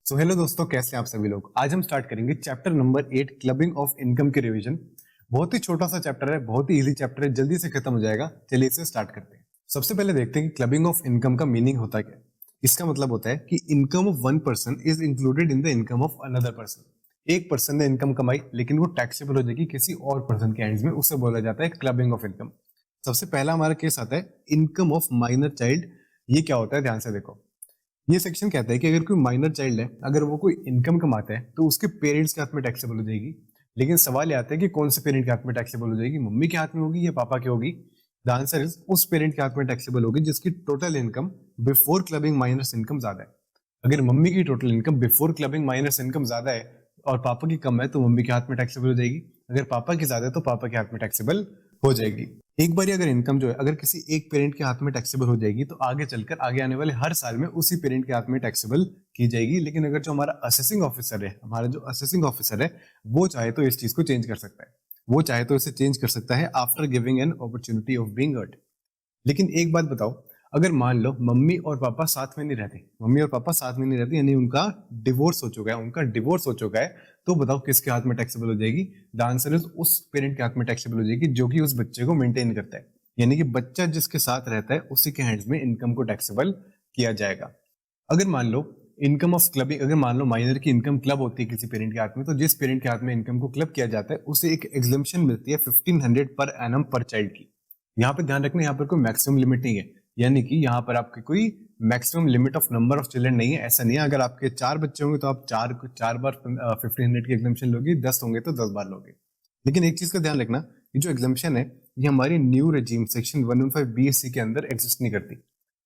So hello दोस्तों, कैसे हैं आप सभी लोग। आज हम स्टार्ट करेंगे chapter number 8 clubbing of income की रिवीजन। बहुत ही छोटा सा चैप्टर है, बहुत ही इजी चैप्टर है, जल्दी से खत्म हो जाएगा। चलिए इसे स्टार्ट करते हैं। सबसे पहले देखते हैं कि क्लबिंग ऑफ इनकम का मीनिंग होता है क्या। इसका मतलब होता है कि income of one person is included in the income of another person. एक पर्सन ने इनकम कमाई लेकिन वो टैक्सेबल हो जाएगी किसी और पर्सन के हैंड्स में, उसे बोला जाता है क्लबिंग ऑफ इनकम। सबसे पहला हमारा केस आता है इनकम ऑफ माइनर चाइल्ड। ये क्या होता है, ध्यान से देखो। ये सेक्शन कहता है कि अगर कोई माइनर चाइल्ड है, अगर वो कोई इनकम कमाता है तो उसके पेरेंट्स के हाथ में टैक्सेबल हो जाएगी। लेकिन सवाल ये आता है कि कौन से पेरेंट के हाथ में टैक्सेबल हो जाएगी, मम्मी के हाथ में होगी या पापा की होगी। द आंसर इज उस पेरेंट के हाथ में टैक्सेबल होगी जिसकी total income before clubbing minus income ज्यादा है। अगर मम्मी की total income before clubbing minus income ज्यादा है और पापा की कम है तो मम्मी के हाथ में टैक्सेबल हो जाएगी। अगर पापा की ज्यादा है तो पापा के हाथ में टैक्सेबल हो जाएगी। एक बार अगर इनकम जो है अगर किसी एक पेरेंट के हाथ में टैक्सेबल हो जाएगी तो आगे चलकर आगे आने वाले हर साल में उसी पेरेंट के हाथ में टैक्सेबल की जाएगी। लेकिन अगर जो हमारा असेसिंग ऑफिसर है, हमारा जो असेसिंग ऑफिसर है, वो चाहे तो इस चीज को चेंज कर सकता है। वो चाहे तो इसे चेंज कर सकता है after giving an opportunity of being heard. लेकिन एक बात बताओ, अगर मान लो मम्मी और पापा साथ में नहीं रहते, मम्मी और पापा साथ में नहीं रहते यानी उनका डिवोर्स हो चुका है, तो बताओ किसके हाथ में टैक्सेबल हो जाएगी। द आंसर इज उस पेरेंट के हाथ में टैक्सेबल हो जाएगी जो कि उस बच्चे को मेंटेन करता है। यानी कि बच्चा जिसके साथ रहता है उसी के हैंड्स में इनकम को टैक्सेबल किया जाएगा। अगर मान लो इनकम ऑफ क्लबिंग, अगर मान लो माइनर की इनकम क्लब होती है किसी पेरेंट के हाथ में, तो जिस पेरेंट के हाथ में इनकम को क्लब किया जाता है उसे एक एग्जम्पशन मिलती है 1500 पर एनम पर चाइल्ड की। यहाँ पे ध्यान रखना, यहाँ पर कोई मैक्सिमम लिमिट नहीं है, यानी कि यहाँ पर आपकी कोई maximum limit of number of children नहीं है। ऐसा नहीं है अगर आपके 4 बच्चे होंगे तो आप चार बार 1500 की एग्जम्पशन लोगे, 10 होंगे तो 10 बार लोगे। लेकिन एक चीज का ध्यान रखना, ये जो एग्जम्पशन है ये हमारी न्यू रेजिम सेक्शन 115 BSc के अंदर एग्जिस्ट नहीं करती।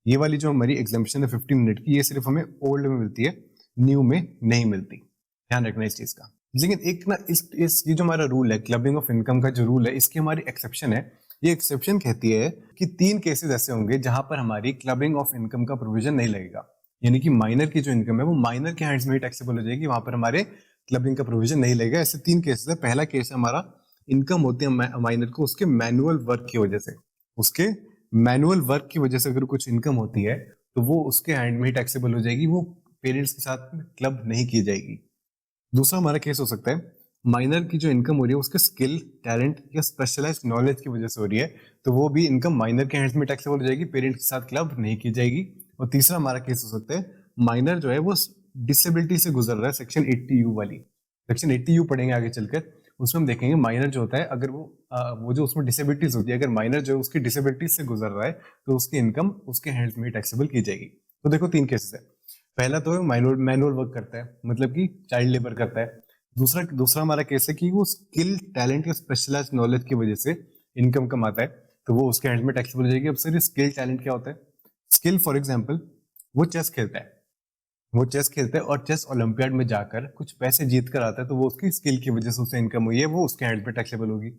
ये वाली जो हमारी एग्जम्पशन है 1500 की, ये सिर्फ हमें ओल्ड में मिलती है, न्यू में नहीं मिलती। ध्यान रखना इस चीज का। लेकिन एक ना इस ये जो हमारा रूल है क्लबिंग ऑफ इनकम का जो रूल है, इसकी हमारी एक्सेप्शन है। ये एक्सेप्शन कहती है कि 3 केसेस ऐसे होंगे जहां पर हमारी क्लबिंग ऑफ इनकम का प्रोविजन नहीं लगेगा। यानी कि माइनर की जो इनकम है वो माइनर के हैंड्स में ही टैक्सेबल हो जाएगी, वहां पर हमारे क्लबिंग का प्रोविजन नहीं लगेगा। ऐसे 3 केसेस है। पहला केस है हमारा इनकम होती है माइनर को उसके मैनुअल वर्क की वजह से, उसके मैनुअल वर्क की वजह से अगर कुछ इनकम होती है तो वो उसके हैंड में ही टैक्सेबल हो जाएगी, वो पेरेंट्स के साथ क्लब नहीं की जाएगी। दूसरा हमारा केस हो सकता है माइनर की जो इनकम हो रही है उसके स्किल, टैलेंट या स्पेशलाइज्ड नॉलेज की वजह से हो रही है, तो वो भी इनकम माइनर के हैंड्स में टैक्सेबल हो जाएगी, पेरेंट्स के साथ क्लब नहीं की जाएगी। और तीसरा हमारा केस हो सकता है माइनर जो है वो डिसेबिलिटी से गुजर रहा है, सेक्शन 80U वाली। सेक्शन 80U पढ़ेंगे आगे चलकर, उसमें हम देखेंगे माइनर जो होता है अगर वो जो उसमें डिसेबिलिटीज होती है, अगर माइनर जो है उसकी डिसेबिलिटीज से गुजर रहा है तो उसकी इनकम उसके हैंड्स में टैक्सेबल की जाएगी। तो देखो 3 केसेस है। पहला तो मैनुअल वर्क करता है, मतलब कि चाइल्ड लेबर करता है। दूसरा हमारा केस है कि वो स्किल, टैलेंट या स्पेशलाइज्ड नॉलेज की वजह से इनकम कमाता है, तो वो उसके हैंड में टैक्सेबल हो जाएगी। अब सर स्किल टैलेंट क्या होता है? स्किल फॉर एग्जांपल वो चेस खेलता है, और चेस ओलंपियाड में जाकर कुछ पैसे जीत कर आता है, तो वो उसकी स्किल की वजह से उसे इनकम हुई है, वो उसके हैंड पे टैक्सेबल होगी।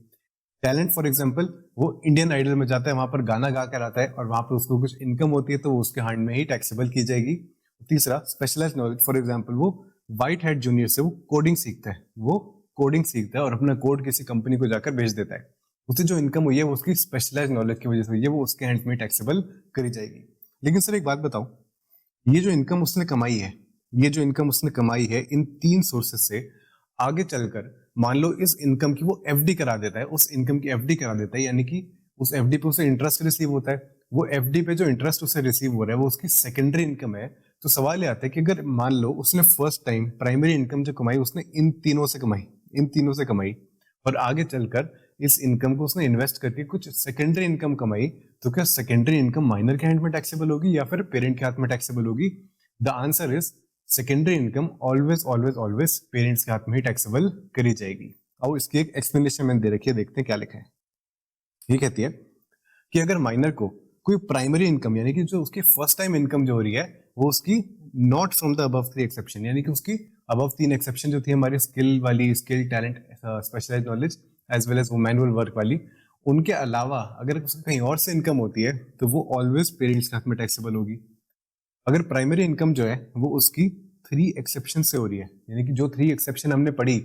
टैलेंट फॉर एग्जांपल वो इंडियन आइडल में जाता है, वहां पर गाना गा कर आता है और वहां पर उसको कुछ इनकम होती है, तो वो उसके हैंड में ही टैक्सेबल की जाएगी। तीसरा स्पेशलाइज्ड नॉलेज फॉर एग्जांपल वो व्हाइट हेड जूनियर से वो कोडिंग सीखता है और अपना कोड किसी कंपनी को जाकर बेच देता है, उसे जो इनकम हुई है वो उसकी स्पेशलाइज्ड नॉलेज की वजह से हुई है, वो उसके हैंड में टैक्सेबल करी जाएगी। लेकिन सर एक बात बताओ, ये जो इनकम उसने कमाई है इन 3 सोर्सेस से, आगे चलकर मान लो इस इनकम की वो एफडी करा देता है, यानी कि उस एफडी पे उसे इंटरेस्ट रिसीव होता है। वो एफडी पे जो इंटरेस्ट उसे रिसीव हो रहा है वो उसकी सेकेंडरी इनकम है। तो सवाल ये आता है कि अगर मान लो उसने फर्स्ट टाइम प्राइमरी इनकम जो कमाई उसने इन तीनों से कमाई और आगे चलकर इस इनकम को उसने इन्वेस्ट करके कुछ सेकेंडरी इनकम कमाई, तो क्या सेकेंडरी इनकम माइनर के हैंड में टैक्सेबल होगी या फिर पेरेंट के हाथ में टैक्सेबल होगी? The answer is secondary income always parents के हाथ में ही टैक्सेबल करी जाएगी। और इसकी एक एक्सप्लेनेशन मैंने दे रखी है, देखते हैं क्या लिखा है। ये कहती है कि अगर माइनर को कोई प्राइमरी इनकम यानी कि जो उसकी फर्स्ट टाइम इनकम जो हो रही है वो उसकी not from the above 3 exception, यानी कि उसकी अबव 3 एक्सेप्शन जो थी हमारी skill talent specialised knowledge as well as वो मैनुअल वर्क वाली, उनके अलावा अगर उसकी कहीं और से इनकम होती है तो वो ऑलवेज पेरेंट्स के हाथ में टैक्सेबल होगी। अगर प्राइमरी इनकम जो है वो उसकी 3 एक्सेप्शन से हो रही है, यानी कि जो 3 एक्सेप्शन हमने पढ़ी,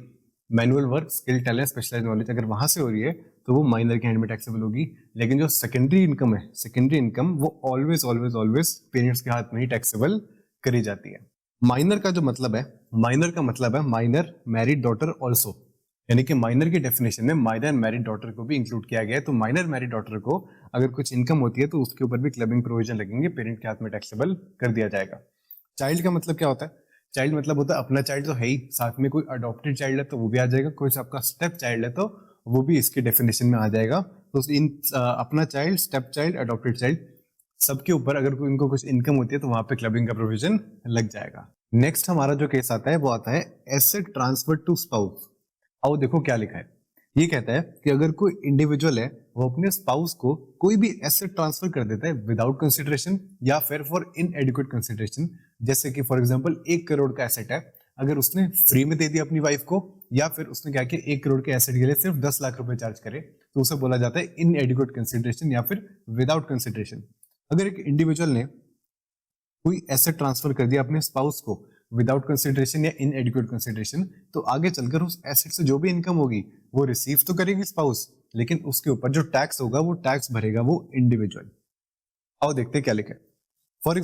manual work, skill talent, specialised knowledge, अगर वहां से हो रही है तो वो माइनर के हैंड में टैक्सेबल होगी। लेकिन जो सेकेंडरी इनकम वो ऑलवेज पेरेंट्स के हाथ में ही टैक्सेबल करी जाती है। माइनर का जो मतलब है, माइनर का मतलब है माइनर मैरिड डॉटर ऑल्सो, यानी कि माइनर की डेफिनेशन में माइनर मैरिड डॉटर को भी इंक्लूड किया गया है। तो माइनर मैरिड डॉटर को अगर कुछ इनकम होती है तो उसके ऊपर भी क्लबिंग प्रोविजन लगेंगे, पेरेंट के हाथ में टैक्सेबल कर दिया जाएगा। चाइल्ड का मतलब क्या होता है? चाइल्ड मतलब होता है अपना चाइल्ड तो है ही, साथ में कोई अडॉप्टेड चाइल्ड है तो वो भी आ जाएगा, कोई आपका स्टेप चाइल्ड है तो वो भी इसके डेफिनेशन में आ जाएगा। तो इन अपना child, step child, adopted child, सबके ऊपर अगर कोई इनको कुछ इनकम होती है तो वहां पे क्लबिंग का प्रोविजन लग जाएगा। नेक्स्ट हमारा जो केस आता है वो आता है एसेट ट्रांसफर टू स्पाउस। आओ देखो क्या लिखा है। ये कहता है कि अगर कोई इंडिविजुअल है वो अपने स्पाउस को कोई भी एसेट ट्रांसफर कर देता है विदाउट कंसिडरेशन या फिर फॉर इनएडिक्वेट कंसिडरेशन, जैसे कि फॉर एग्जांपल 1 करोड़ का एसेट है, अगर उसने फ्री में दे दिया अपनी वाइफ को, या फिर उसने क्या किया 1 करोड़ के एसेट के लिए सिर्फ 10 लाख रुपए चार्ज करे, तो उसे बोला जाता है इनएडिक्वेट कंसिडरेशन या फिर विदाउट कंसिडरेशन। अगर एक इंडिविजुअल ने कोई एसेट ट्रांसफर कर दिया अपने स्पाउस को विदाउट कंसिडरेशन या इनएडिक्वेट कंसिडरेशन, तो आगे चलकर उस एसेट से जो भी इनकम होगी वो रिसीव तो करेगी स्पाउस, लेकिन उसके ऊपर जो टैक्स होगा वो टैक्स भरेगा वो इंडिविजुअल। आओ देखते क्या लिखा है। फॉर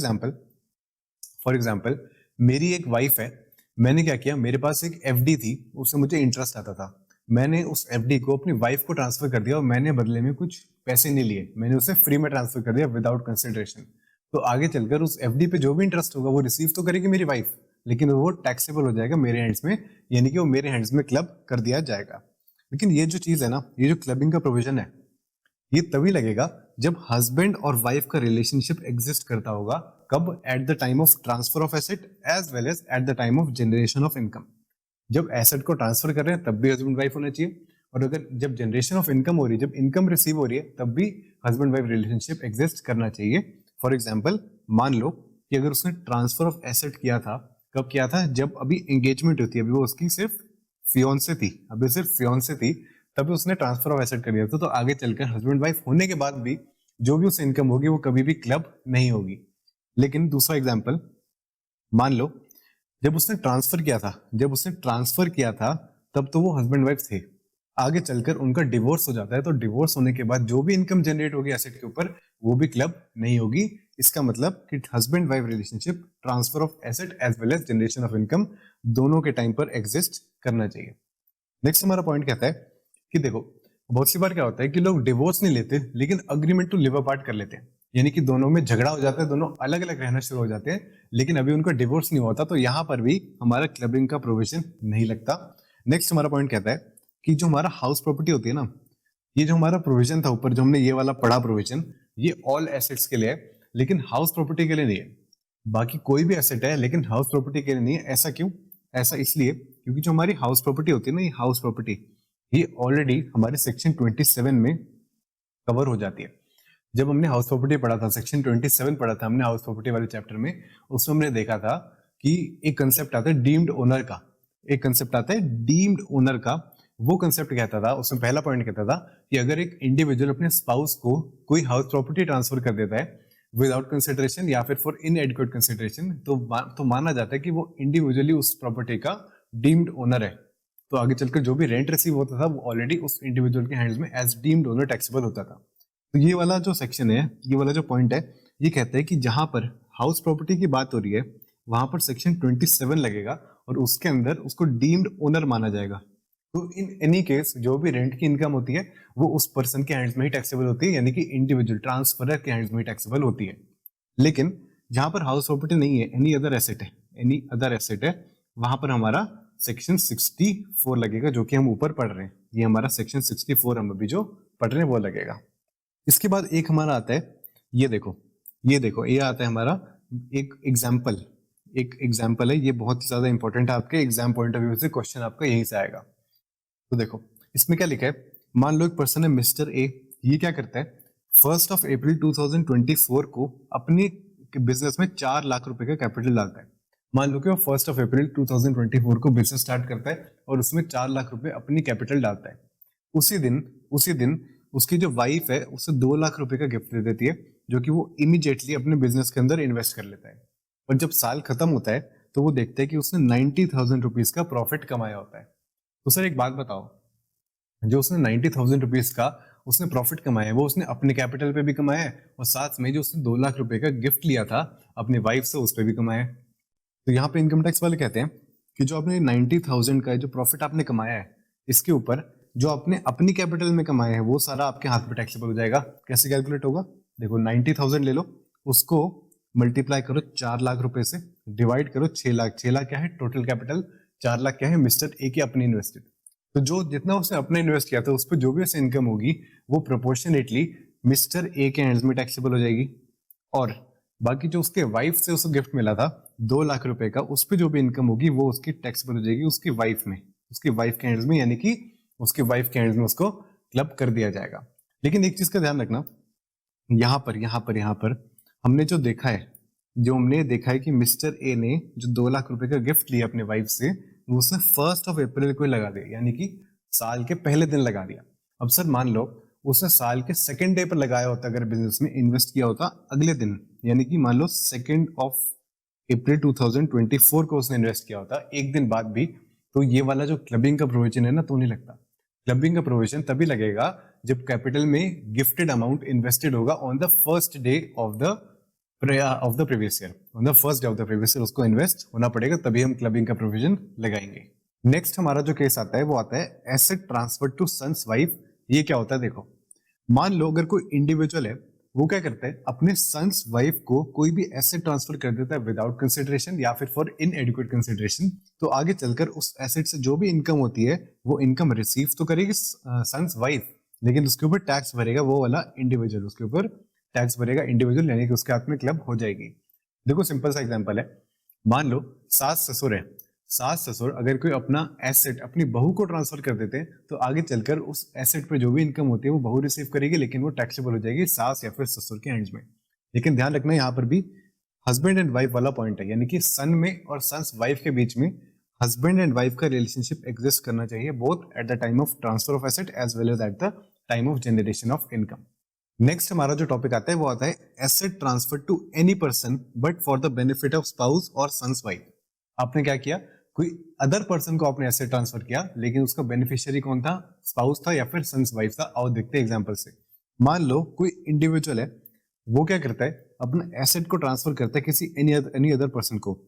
एग्जाम्पल, मेरी एक वाइफ है, मैंने क्या किया, मेरे पास एक एफडी थी, उससे मुझे इंटरेस्ट आता था, मैंने उस एफडी को अपनी वाइफ को ट्रांसफर कर दिया और मैंने बदले में कुछ पैसे नहीं लिए, मैंने उसे फ्री में ट्रांसफर कर दिया विदाउट कंसिडरेशन। तो आगे चलकर उस एफडी पे जो भी इंटरेस्ट होगा वो रिसीव तो करेगी मेरी वाइफ, लेकिन वो टैक्सेबल हो जाएगा मेरे हैंड्स में, यानी कि वो मेरे हैंड्स में क्लब कर दिया जाएगा। लेकिन ये जो चीज है ना, ये जो क्लबिंग का प्रोविजन है, ये तभी लगेगा जब हस्बैंड और वाइफ का रिलेशनशिप एग्जिस्ट करता होगा। कब? At the time of transfer of asset as well as at the time of generation of income. जब एसेट को ट्रांसफर कर रहे हैं तब भी हस्बैंड वाइफ होना चाहिए, और अगर जब जनरेशन ऑफ इनकम हो रही है, जब इनकम रिसीव हो रही है, तब भी हस्बैंड वाइफ रिलेशनशिप एग्जिस्ट करना चाहिए। फॉर एग्जाम्पल, मान लो कि अगर उसने ट्रांसफर ऑफ एसेट किया था, कब किया था? जब अभी एंगेजमेंट होती है, अभी वो उसकी सिर्फ फियोन्से थी, अभी सिर्फ फियोन्से थी, तभी उसने ट्रांसफर ऑफ एसेट कर दिया था। तो आगे चलकर हस्बैंड वाइफ होने के बाद भी जो भी उसे इनकम होगी वो कभी भी क्लब नहीं होगी। लेकिन दूसरा एग्जाम्पल, मान लो जब उसने ट्रांसफर किया था, तब तो वो हस्बैंड वाइफ थे, आगे चलकर उनका डिवोर्स हो जाता है, तो डिवोर्स होने के बाद जो भी इनकम जनरेट होगी एसेट के ऊपर वो भी क्लब नहीं होगी। इसका मतलब कि husband wife relationship, transfer of asset as well as generation of income, दोनों के टाइम पर एग्जिस्ट करना चाहिए। नेक्स्ट हमारा पॉइंट कहता है कि देखो, बहुत सी बार क्या होता है कि लोग डिवोर्स नहीं लेते लेकिन अग्रीमेंट टू लिव अपार्ट कर लेते हैं, यानी कि दोनों में झगड़ा हो जाता है, दोनों अलग अलग रहना शुरू हो जाते हैं, लेकिन अभी उनका डिवोर्स नहीं होता, तो यहाँ पर भी हमारा क्लबिंग का प्रोविजन नहीं लगता। नेक्स्ट हमारा पॉइंट कहता है कि जो हमारा हाउस प्रॉपर्टी होती है ना, ये जो हमारा प्रोविजन था ऊपर, जो हमने ये वाला पढ़ा प्रोविजन, ये ऑल एसेट्स के लिए है, लेकिन हाउस प्रॉपर्टी के लिए नहीं है। बाकी कोई भी एसेट है लेकिन हाउस प्रॉपर्टी के लिए नहीं है। ऐसा क्यों? ऐसा इसलिए क्योंकि जो हमारी हाउस प्रॉपर्टी होती है ना, ये हाउस प्रॉपर्टी ये ऑलरेडी हमारे सेक्शन 27 में कवर हो जाती है। जब हमने हाउस प्रॉपर्टी पढ़ा था, सेक्शन 27 पढ़ा था हमने हाउस प्रॉपर्टी वाले चैप्टर में, उसमें हमने देखा था कि एक कंसेप्ट आता है डीम्ड ओनर का, वो कंसेप्ट कहता था, उसमें पहला पॉइंट कहता था कि अगर एक इंडिविजुअल अपने स्पाउस को कोई हाउस प्रॉपर्टी ट्रांसफर कर देता है विदाउट कंसिडरेशन या फिर फॉर इनएडिक्वेट कंसिडरेशन, तो माना जाता है कि वो इंडिविजुअली उस प्रॉपर्टी का डीम्ड ओनर है। तो आगे चलकर जो भी रेंट रिसीव होता था वो ऑलरेडी उस इंडिविजुअल के हैंड्स में एज डीम्ड ओनर टैक्सेबल होता था। तो ये वाला जो सेक्शन है, ये वाला जो पॉइंट है, ये कहता है कि जहां पर हाउस प्रॉपर्टी की बात हो रही है वहां पर सेक्शन 27 लगेगा और उसके अंदर उसको डीम्ड ओनर माना जाएगा। तो इन एनी केस जो भी रेंट की इनकम होती है वो उस पर्सन के हैंड्स में ही टैक्सेबल होती है, यानी कि इंडिविजुअल ट्रांसफरर के हैंड्स में ही टैक्सेबल होती है। लेकिन जहां पर हाउस प्रॉपर्टी नहीं है, एनी अदर एसेट है, वहां पर हमारा सेक्शन 64 लगेगा, जो कि हम ऊपर पढ़ रहे हैं। ये हमारा सेक्शन 64 हम अभी जो पढ़ रहे हैं वो लगेगा। इसके बाद एक हमारा आता है, ये देखो ये आता है हमारा एक एग्जाम्पल है, ये बहुत ज्यादा इंपॉर्टेंट है, आपके एग्जाम पॉइंट ऑफ व्यू से क्वेश्चन आपका यहीं से आएगा। तो देखो इसमें क्या लिखा है, मान लो एक पर्सन है मिस्टर ए, ये क्या करता है 1 अप्रैल 2024 को अपनी बिजनेस में 4 लाख रुपए का कैपिटल डालता है। मान लो कि वो 1 अप्रैल 2024 को बिजनेस स्टार्ट करता है और उसमें 4 लाख रुपए अपनी कैपिटल डालता है। उसी दिन उसकी जो वाइफ है उसे 2 लाख रुपए का गिफ्ट दे देती है, जो कि वो इमीडिएटली अपने बिजनेस के अंदर इन्वेस्ट कर लेता है। और जब साल खत्म होता है तो वो देखते हैं कि उसने 90,000 रुपीज का प्रॉफिट कमाया होता है। तो सर एक बात बताओ, जो उसने 90,000 रुपीज का उसने प्रॉफिट कमाया है वो उसने अपने कैपिटल पे भी कमाया है और साथ में जो उसने 2 लाख रुपए का गिफ्ट लिया था अपनी वाइफ से उस पर भी कमाया है। तो यहाँ पे इनकम टैक्स वाले कहते हैं कि जो आपने 90,000 का जो प्रॉफिट आपने कमाया है, इसके ऊपर जो आपने अपनी कैपिटल में कमाया है वो सारा आपके हाथ में टैक्सेबल हो जाएगा। कैसे कैलकुलेट होगा? देखो 90,000 ले लो, उसको मल्टीप्लाई करो 4 लाख रुपए से, डिवाइड करो 6 लाख। 6 लाख क्या है टोटल कैपिटल, 4 लाख क्या है मिस्टर ए की अपनी इन्वेस्टेड। तो जो जितना उसने अपने इन्वेस्ट किया था उस पर जो भी उससे इनकम होगी वो प्रोपोर्शनेटली मिस्टर ए के हैंड्स में टैक्सेबल हो जाएगी। और बाकी जो उसके वाइफ से उसको गिफ्ट मिला था 2 लाख रुपए का, उस पर जो भी इनकम होगी वो उसकी टैक्सेबल हो जाएगी उसकी वाइफ में, उसकी वाइफ के हैंड्स में, यानी कि उसकी वाइफ के हैंड्स में उसको क्लब कर दिया जाएगा। लेकिन एक चीज का ध्यान रखना, यहाँ पर हमने देखा है कि मिस्टर ए ने जो 2 लाख रुपए का गिफ्ट लिया अपने वाइफ से, वो उसने 1 अप्रैल को ही लगा दिया, यानी कि साल के पहले दिन लगा दिया। अब सर मान लो उसने साल के सेकेंड डे पर लगाया होता, अगर बिजनेस में इन्वेस्ट किया होता अगले दिन, यानी कि मान लो 2 अप्रैल 2024 को उसने इन्वेस्ट किया होता एक दिन बाद भी, तो ये वाला जो क्लबिंग का प्रोविजन है ना तो नहीं लगता। क्लबिंग का प्रोविजन तभी लगेगा जब कैपिटल में गिफ्टेड अमाउंट इन्वेस्टेड होगा on the first day of the previous year, on the first day of the previous year उसको इन्वेस्ट होना पड़ेगा, तभी हम क्लबिंग का प्रोविजन लगाएंगे। नेक्स्ट हमारा जो केस आता है वो आता है asset transfer to son's wife. ये क्या होता है देखो, मान लो अगर कोई इंडिविजुअल है वो क्या करता है अपने सन्स वाइफ को कोई भी एसेट ट्रांसफर कर देता है विदाउट कंसिडरेशन या फिर फॉर इनएडिक्वेट कंसिडरेशन, तो आगे चलकर उस एसेट से जो भी इनकम होती है वो इनकम रिसीव तो करेगी सन्स वाइफ, लेकिन उसके ऊपर टैक्स भरेगा वो वाला इंडिविजुअल, उसके ऊपर टैक्स भरेगा इंडिविजुअल, यानी कि उसके हाथ में क्लब हो जाएगी। देखो सिंपल सा एग्जांपल है, मान लो सास ससुर है, सास ससुर अगर कोई अपना एसेट अपनी बहू को ट्रांसफर कर देते हैं तो आगे चलकर उस एसेट पे जो भी इनकम होती है वो बहू रिसीव करेगी, लेकिन वो टैक्सेबल हो जाएगी सास या फिर ससुर के हैंड्स में। लेकिन ध्यान रखना यहाँ पर भी हस्बैंड एंड वाइफ वाला पॉइंट है, यानी कि सन में और सन्स वाइफ के बीच में हस्बैंड एंड वाइफ का रिलेशनशिप एग्जिस्ट करना चाहिए, both at the time of transfer of asset as well as at the time of generation of income. Next हमारा जो टॉपिक आता है वो आता है asset transfer to any person but for the benefit of spouse और son's wife. आपने क्या किया, कोई अदर पर्सन को आपने एसेट ट्रांसफर किया, लेकिन उसका बेनिफिशियरी कौन था, स्पाउस था या फिर सन्स वाइफ था। आओ देखते हैं एग्जांपल से। मान लो कोई इंडिविजुअल है, वो क्या करता है अपना एसेट को ट्रांसफर करता है किसी एनी अदर पर्सन को।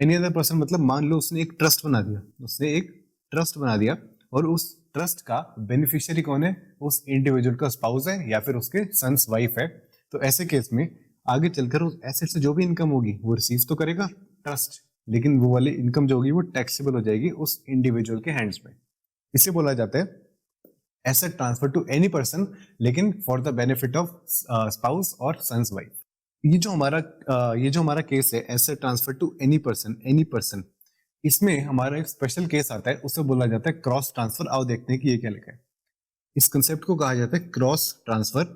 एनी अदर पर्सन मतलब मान लो उसने एक ट्रस्ट बना दिया, उसने एक ट्रस्ट बना दिया और उस ट्रस्ट का बेनिफिशियरी कौन है, उस इंडिविजुअल का स्पाउस है या फिर उसके सन्स वाइफ है। तो ऐसे केस में आगे चलकर उस एसेट से जो भी इनकम होगी वो रिसीव तो करेगा ट्रस्ट, लेकिन वो वाली इनकम जो होगी वो टैक्सेबल हो जाएगी उस इंडिविजुअल के हैंड्स में। इसे बोला जाता है asset transfer to any person, लेकिन for the benefit of spouse और सन्स वाइफ। ये जो हमारा केस है asset transfer to any person, इसमें हमारा एक स्पेशल केस आता है, उसे बोला जाता है क्रॉस ट्रांसफर। आओ देखते हैं कि ये क्या लिखा है। इस कंसेप्ट को कहा जाता है क्रॉस ट्रांसफर।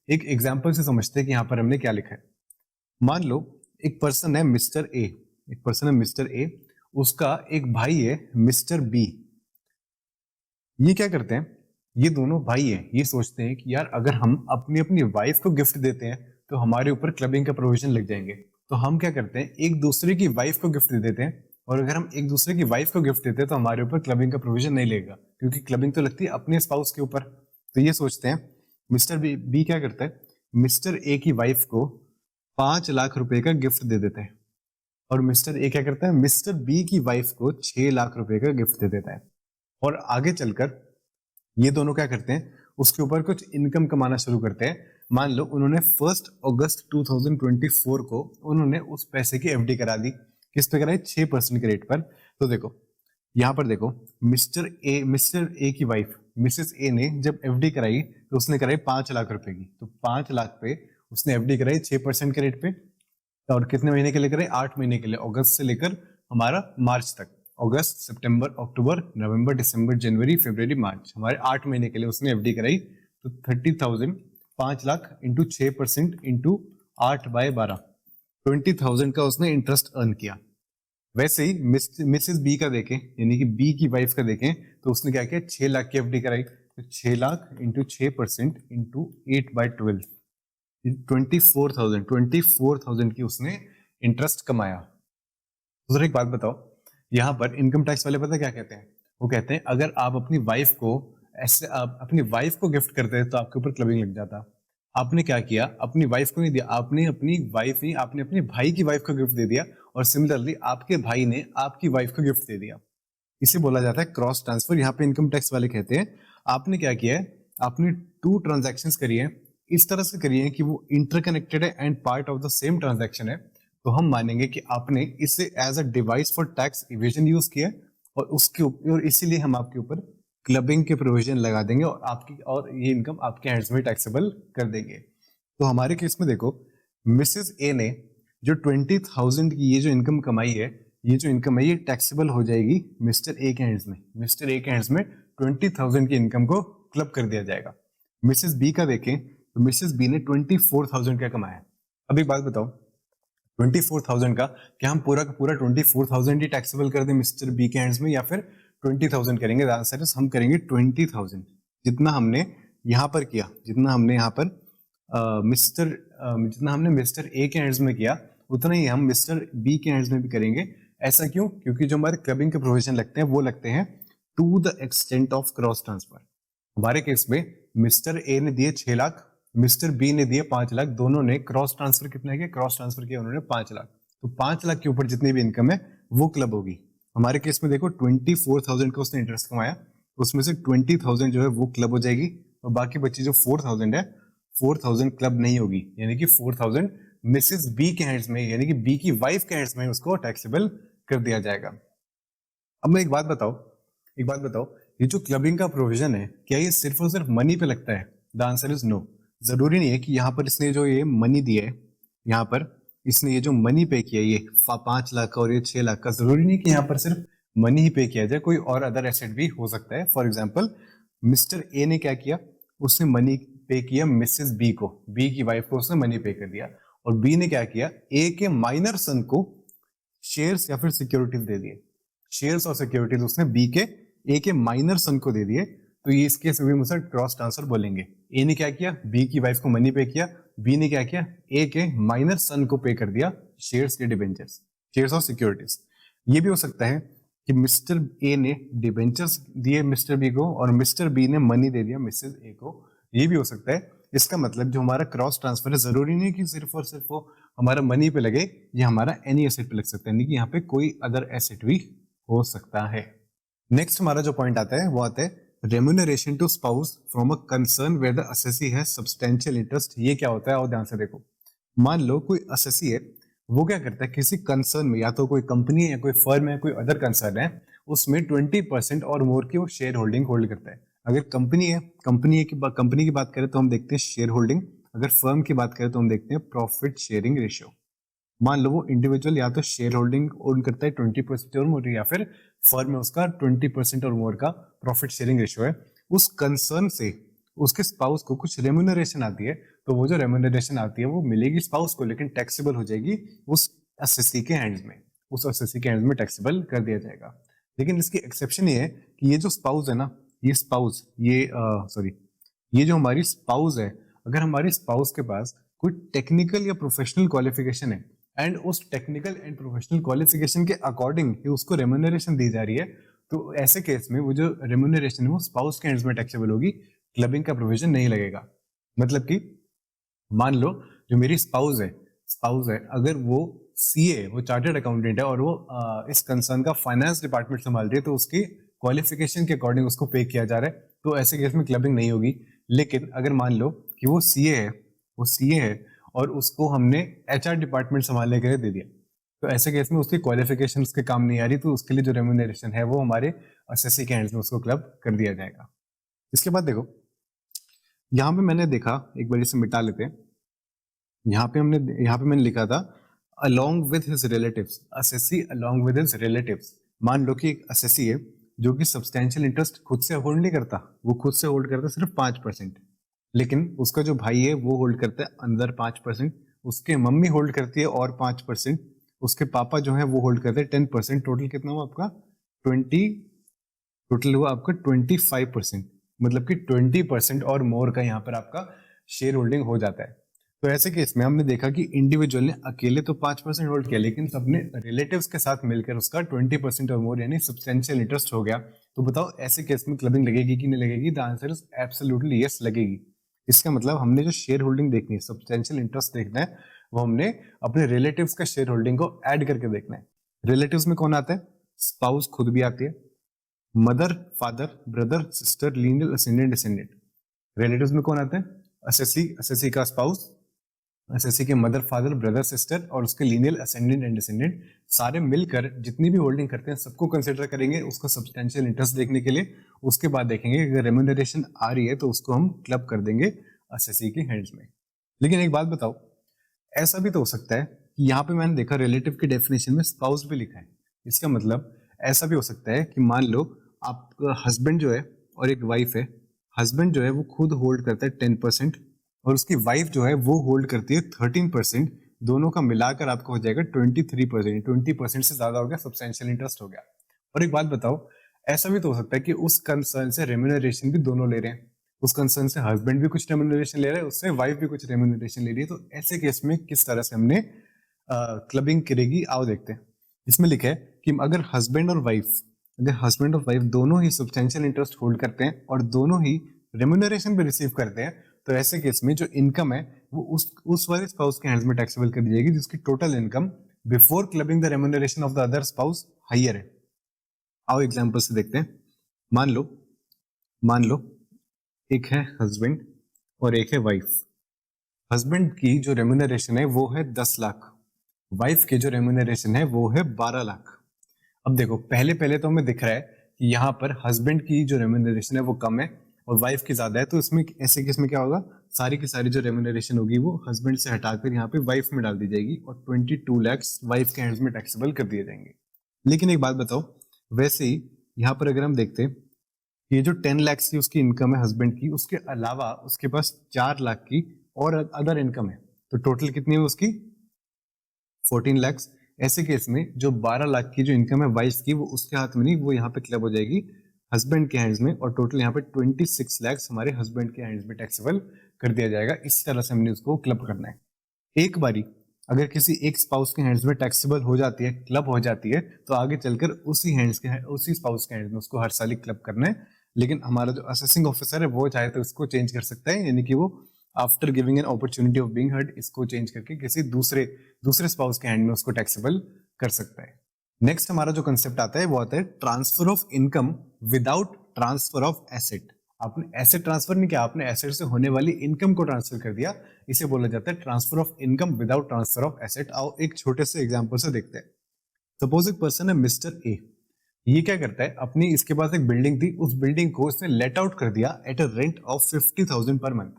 एक एग्जांपल से समझते हैं कि यहाँ पर हमने क्या लिखा है। मान लो एक पर्सन है मिस्टर ए, उसका एक भाई है मिस्टर बी। ये क्या करते हैं, ये दोनों भाई हैं, ये सोचते हैं कि यार अगर हम अपनी अपनी वाइफ को गिफ्ट देते हैं तो हमारे ऊपर क्लबिंग का प्रोविजन लग जाएंगे। तो हम क्या करते हैं एक दूसरे की वाइफ को गिफ्ट दे देते हैं, और अगर हम एक दूसरे की वाइफ को गिफ्ट देते हैं तो हमारे ऊपर क्लबिंग का प्रोविजन नहीं लगेगा, क्योंकि क्लबिंग तो लगती है अपने स्पाउस के ऊपर। तो ये सोचते हैं मिस्टर बी क्या करता है, मिस्टर ए की वाइफ को 5 लाख रुपए का गिफ्ट दे देता है, और मिस्टर ए क्या करता है मिस्टर बी की वाइफ को 6 लाख रुपए का गिफ्ट दे देता है। और आगे चलकर ये दोनों क्या करते हैं उसके ऊपर कुछ इनकम कमाना शुरू करते हैं। मान लो उन्होंने 1 अगस्त 2024 को उन्होंने उस पैसे की एफडी करा दी। किस पे कराई, 6% के रेट पर। तो देखो यहाँ पर देखो मिस्टर ए की वाइफ मिसेस ए ने जब एफडी कराई तो उसने कराई 5 लाख रुपए की। तो 5 लाख पे उसने एफडी कराई 6% के रेट पे, और कितने महीने के लिए कराई, 8 महीने के लिए, अगस्त से लेकर हमारा मार्च तक। अगस्त, सितंबर, अक्टूबर, नवंबर, दिसंबर, जनवरी, फरवरी, मार्च, हमारे 8 महीने के लिए उसने एफडी कराई। तो 30,000, 5 लाख इंटू 6% इंटू 8/12, 20,000 का उसने इंटरेस्ट अर्न किया। वैसे ही मिसेस बी का देखें, यानी कि बी की वाइफ का देखें, तो उसने क्या किया, 6 लाख की एफडी कराई। तो 6 लाख इंटू 6% इंटू 8/12, 24,000 की उसने इंटरेस्ट कमाया। तो जरा एक बात बताओ, यहाँ पर इनकम टैक्स वाले पता क्या कहते हैं, वो कहते हैं अगर आप अपनी वाइफ को गिफ्ट करते हैं तो आपके ऊपर क्लबिंग लग जाता, आपने क्या किया, अपनी वाइफ को नहीं दिया, आपने अपनी वाइफ नहीं, आपने अपने भाई की वाइफ को गिफ्ट दे दिया, और सिमिलरली आपके भाई ने आपकी वाइफ को गिफ्ट दे दिया। इसे बोला जाता है क्रॉस ट्रांसफर। यहाँ पे इनकम टैक्स वाले कहते हैं आपने क्या किया है, आपने टू ट्रांजैक्शंस करी है, इस तरह से करी है कि वो इंटरकनेक्टेड है and part of the same transaction है, तो हम मानेंगे कि आपने इसे as a device for tax evasion use किया है, और उसके और इसीलिए हम आपके ऊपर क्लबिंग के प्रोविजन लगा देंगे और ये इनकम आपके हैंड्स में टैक्सेबल कर देंगे। तो हमारे केस में देखो, मिसेस ए ने जो 20,000 की ये जो इनकम कमाई है, ये जो इनकम है ये टैक्सेबल हो जाएगी मिस्टर ए के हैंड्स में। मिस्टर ए के हैंड्स में 20,000 की इनकम को क्लब कर दिया जाएगा। मिसेस बी का देखें तो मिसेस बी ने 24,000 का कमाया। अब एक बात बताओ, 24,000 का क्या हम पूरा का पूरा 24,000 ही टैक्सेबल कर दें मिस्टर बी के हैंड्स में, या फिर 20,000 करेंगे? आंसर हम करेंगे 20,000। जितना हमने यहाँ पर किया, जितना हमने यहाँ पर जितना हमने मिस्टर ए के हैंड्स में किया, उतना ही हम मिस्टर बी के हैंड्स में भी करेंगे। ऐसा क्यों? क्योंकि जो हमारे क्लबिंग के प्रोविजन लगते हैं वो लगते हैं to the extent of cross transfer. हमारे केस में मिस्टर ए ने दिए 6 लाख, मिस्टर बी ने दिए 5 लाख, दोनों ने क्रॉस ट्रांसफर कितना किया? क्रॉस ट्रांसफर किया उन्होंने 5 लाख। तो 5 लाख के ऊपर जितनी भी इनकम है वो क्लब होगी। हमारे केस में देखो 24,000 का उसने इंटरेस्ट कमाया, उसमें से 20,000 जो है वो क्लब हो जाएगी, और बाकी बची जो 4,000 है, 4,000 क्लब नहीं होगी, यानी कि 4,000 मिसेस बी के हैंड्स में, यानी कि बी की वाइफ के हैंड्स में उसको टैक्सेबल कर दिया जाएगा। अब मैं एक बात बताओ, ये जो क्लबिंग का प्रोविजन है, क्या ये सिर्फ और सिर्फ मनी पे लगता है? The answer is no. जरूरी नहीं है कि यहाँ पर इसने जो ये मनी दिया है, यहाँ पर इसने ये जो मनी पे किया, ये 5 लाख का और ये 6 लाख का, जरूरी नहीं कि यहाँ पर सिर्फ मनी ही पे किया जाए, कोई और अदर एसेट भी हो सकता है। फॉर एग्जाम्पल, मिस्टर ए ने क्या किया, उसने मनी पे किया मिसेस बी को, बी की वाइफ को उसने मनी पे कर दिया, और बी ने क्या किया, ए के माइनर सन को शेयर्स या फिर सिक्योरिटीज दे दिए। शेयर्स और सिक्योरिटीज उसने बी के ए के माइनर सन को दे दिए, तो ये इसके सभी मुझसे क्रॉस ट्रांसफर बोलेंगे। ए ने क्या किया, बी की वाइफ को मनी पे किया, बी ने क्या किया, ए के माइनर सन को पे कर दिया शेयर्स के डिबेंचर्स, शेयर्स और सिक्योरिटीज। ये भी हो सकता है कि मिस्टर ए ने डिबेंचर्स दिए मिस्टर बी को, और मिस्टर बी ने मनी दे दिया मिसेस ए को, ये भी हो सकता है। इसका मतलब जो हमारा क्रॉस ट्रांसफर है, जरूरी नहीं कि सिर्फ और सिर्फ वो हमारा मनी पे लगे, ये हमारा एनी एसेट पे लग सकता है, यानी कि यहाँ पे कोई अदर एसेट भी हो सकता है। नेक्स्ट हमारा जो पॉइंट आता है वो आता है remuneration to spouse from a concern where the assessee है सब्सटेंशियल इंटरेस्ट। ये क्या होता है और ध्यान से देखो। मान लो कोई असेसी है, वो क्या करता है, किसी कंसर्न में, या तो कोई कंपनी है, कोई फर्म है, कोई अदर कंसर्न है, उसमें 20% और मोर की वो शेयर होल्डिंग होल्ड करता है। अगर कंपनी है, कंपनी की बात करें तो हम देखते हैं शेयर होल्डिंग, अगर फर्म की बात करें तो हम देखते हैं प्रॉफिट शेयरिंग रेशियो। मान लो वो इंडिविजुअल या तो शेयर होल्डिंग ओन करता है 20% और मोर, या फिर फर्म में उसका 20% और मोर का प्रॉफिट शेयरिंग रेशियो है, उस कंसर्न से उसके स्पाउस को कुछ रेम्यूनरेशन आती है, तो वो जो रेम्यूनरेशन आती है वो मिलेगी स्पाउस को, लेकिन टैक्सेबल हो जाएगी उस असेसी के हैंड्स में, उस असेसी के हैंड्स में टैक्सेबल कर दिया जाएगा। लेकिन इसकी एक्सेप्शन ये है कि ये जो स्पाउस है ना, ये स्पाउस, ये जो हमारी स्पाउस है, अगर हमारी स्पाउस के पास कोई टेक्निकल या प्रोफेशनल क्वालिफिकेशन है, एंड उस टेक्निकल एंड प्रोफेशनल क्वालिफिकेशन के अकॉर्डिंग ही उसको रेम्यूनरेशन दी जा रही है, तो ऐसे केस में वो जो रेम्यूनरेशन है वो स्पाउस के हैंड्स में टैक्सेबल होगी, क्लबिंग का प्रोविजन नहीं लगेगा। मतलब कि मान लो जो मेरी स्पाउस है, अगर वो सीए, वो चार्टर्ड अकाउंटेंट है, और वो इस कंसर्न का फाइनेंस डिपार्टमेंट संभाल रही है, तो उसकी क्वालिफिकेशन के अकॉर्डिंग उसको पे किया जा रहा है, तो ऐसे केस में क्लबिंग नहीं होगी। लेकिन अगर मान लो कि वो सीए है और उसको हमने एचआर डिपार्टमेंट संभालने के लिए दे दिया, तो ऐसे केस में उसकी क्वालिफिकेशन उसके काम नहीं आ रही, तो उसके लिए जो रेम्यूनरेशन है वो हमारे असेसी के हैंड्स में उसको क्लब कर दिया जाएगा। इसके बाद देखो, यहाँ पे मैंने देखा, एक बार इसे मिटा लेते हैं। यहाँ पे मैंने लिखा था along with his relatives, assessee along with his relatives। मान लो कि एक असेसी है जो कि सब्सटेंशियल इंटरेस्ट खुद से होल्ड नहीं करता, वो खुद से होल्ड करता सिर्फ 5%, लेकिन उसका जो भाई है वो होल्ड करता है अंदर 5%, उसके मम्मी होल्ड करती है और 5%, उसके पापा जो है वो होल्ड करते हैं 10%। टोटल कितना हुआ आपका 25%, मतलब कि 20% और मोर का यहाँ पर आपका शेयर होल्डिंग हो जाता है। तो ऐसे केस में हमने देखा कि इंडिविजुअल ने अकेले तो 5% होल्ड किया, लेकिन सबने रिलेटिव्स के साथ मिलकर उसका 20% और मोर यानी सब्सटेंशियल इंटरेस्ट हो गया। तो बताओ ऐसे केस में क्लबिंग लगेगी कि नहीं लगेगी? The answer is absolutely yes, लगेगी। इसका मतलब हमने जो शेयर होल्डिंग देखनी है, सब्सटेंशियल इंटरेस्ट देखना है, वो हमने अपने रिलेटिव्स का शेयर होल्डिंग को ऐड करके देखना है। रिलेटिव्स में कौन आता है? स्पाउस खुद भी आती है, mother, father, brother, sister, lineal ascendant, descendant. Relatives में कौन आता है? असेसी, असेसी का स्पाउस, असेसी के मदर, फादर, ब्रदर, सिस्टर और उसके लीनियल असेंडेंट एंड डिसेंडेंट, सारे मिलकर जितनी भी होल्डिंग करते हैं सबको कंसिडर करेंगे उसका सब्सटेंशियल इंटरेस्ट देखने के लिए। उसके बाद देखेंगे अगर रेम्यूनरेशन आ रही है तो उसको हम क्लब कर देंगे असेसी के हैंड्स में। लेकिन एक बात बताओ, ऐसा भी तो हो सकता है कि यहाँ पे मैंने देखा रिलेटिव की डेफिनेशन में स्पाउस भी लिखा है। इसका मतलब ऐसा भी हो सकता है कि मान लो आपका हस्बैंड जो है और एक वाइफ है, हस्बैंड जो है वो खुद होल्ड करता है 10% और उसकी वाइफ जो है वो होल्ड करती है 13%। दोनों का मिलाकर आपको हो जाएगा 23%। 20% से ज्यादा हो गया, सब्सटेंशियल इंटरेस्ट हो गया। और एक बात बताओ, ऐसा भी तो हो सकता है कि उस कंसर्न से रेम्यूनरेशन भी दोनों ले रहे हैं, उस कंसर्न से हस्बैंड भी कुछ रेम्यूनरेशन ले रहा है, उससे वाइफ भी कुछ रेम्यूनरेशन ले रही है। तो ऐसे केस में किस तरह से हमने क्लबिंग करेगी, आओ देखते हैं। इसमें लिखा है कि अगर हस्बैंड और वाइफ दोनों ही सब्सटेंशियल इंटरेस्ट होल्ड करते हैं और दोनों ही रेम्यूनरेशन भी रिसीव करते हैं, तो ऐसे केस में जो इनकम है वो उस वाले स्पाउस के हैंड्स में टैक्सेबल कर दी जाएगी जिसकी total income before clubbing the remuneration of the other spouse higher है। आओ एग्जांपल से देखते हैं। मान लो एक है हस्बैंड और एक है वाइफ। हस्बैंड की जो रेम्यूनरेशन है वो है 10 लाख, वाइफ की जो रेम्यूनरेशन है वो है 12 लाख। अब देखो पहले तो हमें दिख रहा है कि यहाँ पर हस्बैंड की जो रेम्यूनरेशन है वो कम है और वाइफ की ज्यादा है, तो इसमें ऐसे केस में क्या होगा, सारी की सारी जो रेम्यूनरेशन होगी वो हस्बैंड से हटाकर यहाँ पे वाइफ में डाल दी जाएगी और 22 लाख वाइफ के हैंड्स में टैक्सेबल कर दिए जाएंगे। लेकिन एक बात बताओ, वैसे ही यहाँ पर अगर हम देखते हैं, ये जो 10 लाख की उसकी इनकम है हस्बैंड की, उसके अलावा उसके पास 4 लाख की और अदर इनकम है, तो टोटल कितनी है उसकी 14 लाख। ऐसे केस में जो 12 लाख की जो इनकम है वाइफ की वो उसके हाथ में नहीं, वो यहाँ पे क्लब हो जाएगी हस्बैंड के हैंड्स में और टोटल यहाँ पे 26 लाख हमारे हस्बैंड के हैंड्स में टैक्सेबल कर दिया जाएगा। इस तरह से हमने उसको क्लब करना है। एक बारी अगर किसी एक स्पाउस के हैंड्स में टैक्सेबल हो जाती है, क्लब हो जाती है, तो आगे चलकर उसी स्पाउस के हैंड्स में उसको हर साल ही क्लब करना है। लेकिन हमारा जो असेसिंग ऑफिसर है वो चाहे तो इसको चेंज कर सकता है, यानी कि वो after giving an opportunity of being heard इसको चेंज करके किसी दूसरे स्पाउस के हैंड में उसको टैक्सेबल कर सकता है। नेक्स्ट हमारा जो कंसेप्ट आता है वो आता है transfer of income without transfer of asset. आपने एसेट ट्रांसफर नहीं किया, आपने एसेट से होने वाली इनकम को ट्रांसफर कर दिया, इसे बोला जाता है transfer of income without transfer of asset. आओ एक छोटे से एग्जांपल से देखते हैं। सपोज एक पर्सन है मिस्टर ए, ये क्या करता है, अपनी इसके पास एक बिल्डिंग थी, उस बिल्डिंग को उसने लेट आउट कर दिया at a rent of 50,000 per month.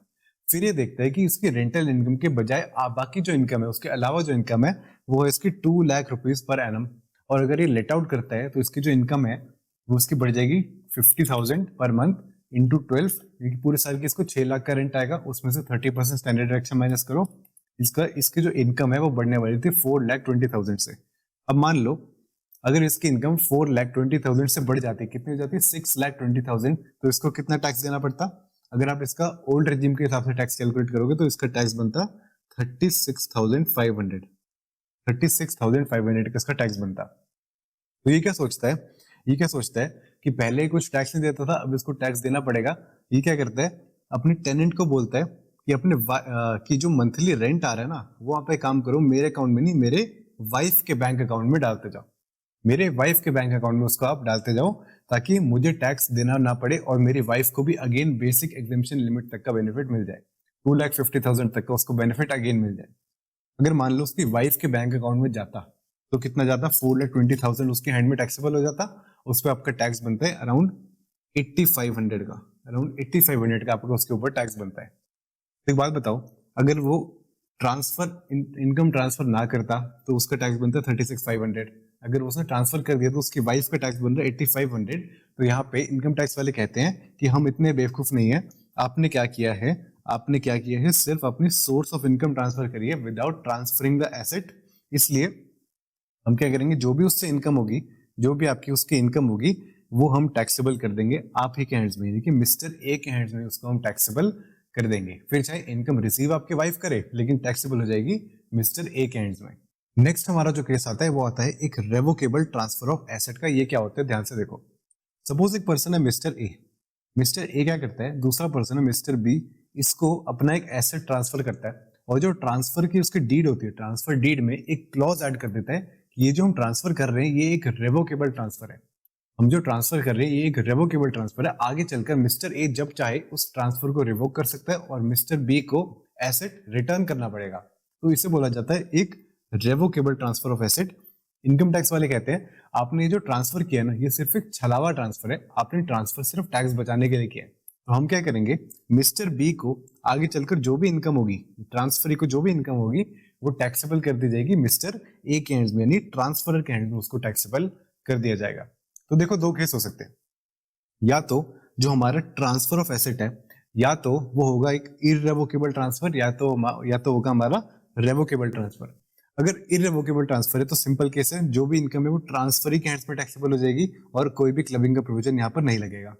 फिर ये देखता है कि इसकी रेंटल इनकम के बजाय बाकी जो इनकम है उसके अलावा जो इनकम है वो है इसकी 2 लाख रुपीज पर एनम। और अगर ये लेट आउट करता है तो इसकी जो इनकम है वो उसकी बढ़ जाएगी 50,000 पर मंथ इंटू 12, क्योंकि पूरे साल की इसको 6 लाख का रेंट आएगा, उसमें से 30% स्टैंडर्ड डिडक्शन माइनस करो, इसकी जो इनकम है वो बढ़ने वाली थी 4,20,000 से। अब मान लो अगर इसकी इनकम 4,20,000 से बढ़ जाती है, कितनी हो जाती है 6,20,000, तो इसको कितना टैक्स देना पड़ता? अगर आप इसका ओल्ड रेजिम के हिसाब से टैक्स कैलकुलेट करोगे तो इसका टैक्स बनता 36,500 का इसका टैक्स बनता। तो ये क्या सोचता है कि पहले कुछ टैक्स नहीं देता था, अब इसको टैक्स देना पड़ेगा। ये क्या करता है, अपने टेनेंट को बोलता है कि अपने की जो मंथली रेंट आ रहा है ना, वो आप एक काम करो, मेरे अकाउंट में नहीं, मेरे वाइफ के बैंक अकाउंट में डालते जाओ, मेरे वाइफ के बैंक अकाउंट में उसको आप डालते जाओ, ताकि मुझे टैक्स देना ना पड़े और मेरी वाइफ को भी अगेन बेसिक एग्जेम्पशन लिमिट तक का बेनिफिट मिल जाए, 2,50,000 तक का उसको बेनिफिट अगेन मिल जाए। अगर मान लो उसकी वाइफ के बैंक अकाउंट में जाता तो कितना जाता, 4,20,000 उसके हैंड में टैक्सेबल हो जाता, उस पर आपका टैक्स बनता है अराउंड 8,500 का आपका उसके ऊपर टैक्स बनता है। एक बात बताओ, अगर वो इनकम ट्रांसफर ना करता तो उसका टैक्स बनता है 36,500। अगर उसने ट्रांसफर कर दिया तो उसकी वाइफ का टैक्स बन रहा है 8,500। तो यहाँ पे इनकम टैक्स वाले कहते हैं कि हम इतने बेवकूफ नहीं है, आपने क्या किया है सिर्फ अपनी सोर्स ऑफ इनकम ट्रांसफर करिए विदाउट ट्रांसफरिंग द एसेट। इसलिए हम क्या करेंगे, जो भी उससे इनकम होगी, जो भी आपकी उसकी इनकम होगी, वो हम टैक्सेबल कर देंगे आप ही के हैंड्स में, यानी कि मिस्टर ए के हैंड्स में उसको हम टैक्सेबल कर देंगे। फिर चाहे इनकम रिसीव आपकी वाइफ करे, लेकिन टैक्सेबल हो जाएगी मिस्टर ए के हैंड्स में। नेक्स्ट हमारा जो केस आता है वो आता है एक रेवोकेबल ट्रांसफर ऑफ एसेट का। ये क्या होता है, ध्यान से देखो। सपोज एक पर्सन है मिस्टर ए क्या करता है, दूसरा पर्सन है मिस्टर बी, इसको अपना एक एसेट ट्रांसफर करता है और जो ट्रांसफर की उसकी डीड होती है, ट्रांसफर डीड में एक क्लॉज ऐड कर देता है कि ये जो हम ट्रांसफर कर रहे हैं ये एक रेवोकेबल ट्रांसफर है। हम जो ट्रांसफर कर रहे हैं ये एक रेवोकेबल ट्रांसफर है। आगे चलकर मिस्टर ए जब चाहे उस ट्रांसफर को रिवोक कर सकता है और मिस्टर बी को एसेट रिटर्न करना पड़ेगा। तो इसे बोला जाता है एक revocable transfer of asset. Income tax वाले कहते हैं आपने ये जो ट्रांसफर किया ना ये सिर्फ एक छलावा ट्रांसफर है, आपने ट्रांसफर सिर्फ टैक्स बचाने के लिए किया है। तो हम क्या करेंगे, मिस्टर बी को आगे चलकर जो भी इनकम होगी, ट्रांसफर को जो भी इनकम होगी वो टैक्सेबल कर दी जाएगी मिस्टर ए के हैंड्स में, यानी ट्रांसफरर के हैंड्स में उसको टैक्सेबल कर दिया जाएगा। तो देखो दो केस हो सकते हैं, या तो जो हमारा ट्रांसफर ऑफ एसेट है या तो वो होगा एक इररेवोकेबल ट्रांसफर या तो होगा हमारा रेवोकेबल ट्रांसफर। अगर इररेवोकेबल ट्रांसफर है तो सिंपल केस है, जो भी इनकम है वो ट्रांसफर ही के हैंड्स में टैक्सेबल हो जाएगी और कोई भी क्लबिंग का प्रोविजन यहाँ पर नहीं लगेगा।